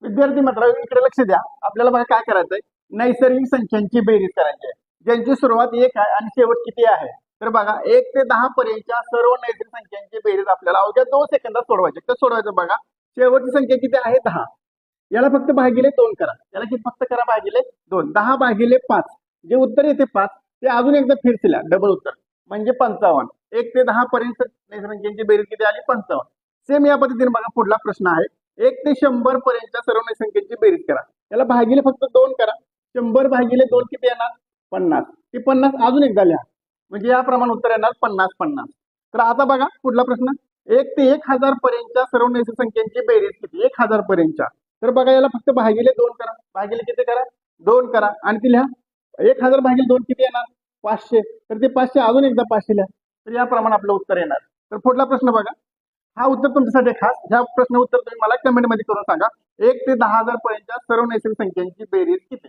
विद्यार्थी मित्र इकडे लक्ष द्या. आपल्याला बघा काय करायचंय, नैसर्गिक संख्यांची बेरीज करायची आहे, ज्यांची सुरुवात 1 आहे आणि शेवट किती आहे. तर बघा 1 ते 10 पर्यंतच्या सर्व नैसर्गिक संख्यांची बेरीज आपल्याला अवघ्या 2 सेकंदात सोडवायची. तर सोडवायचं बघा, शेवटची संख्या किती आहे 10. याला फक्त भागिले 2 करा, याला किती फक्त करा भागिले 2. 10 भागिले 5, जे उत्तर येते 5 ते अजून एकदा फिरसिला डबल उत्तर म्हणजे 55. 1 ते 10 पर्यंत नैसर्गिक संख्यांची बेरीज किती आली 55. सेम या पद्धतीने बघा पुढला प्रश्न आहे, 1 ते 100 पर्यंतच्या सर्व नैसर्गिक संख्यांची बेरीज करा. त्याला भागिले फक्त 2 करा. 100 भागिले 2 किती येणार 50. ते 50 अजून एकदा लिहा, म्हणजे याप्रमाणे उत्तर येणार 50. तर आता बघा पुढला प्रश्न, 1 ते 1000 पर्यंतच्या सर्व नैसर्गिक संख्यांची बेरीज किती 1000 पर्यंतच्या. तर बघा याला फक्त भागिले 2 करा, भागिले किती करा 2 करा आणि ती लिहा. 1000 भागिले 2 किती येणार 500. तर ते 500 अजून एकदा 500 लिहा. तर याप्रमाणे आपलं उत्तर येणार. तर पुढला प्रश्न बघा, हा उत्तर तुमच्यासाठी खास. ह्या प्रश्न उत्तर तुम्ही मला कमेंट मध्ये करून सांगा. 1 ते 10,000 पर्यंतच्या सर्व नैसर्गिक संख्यांची बेरीज किती.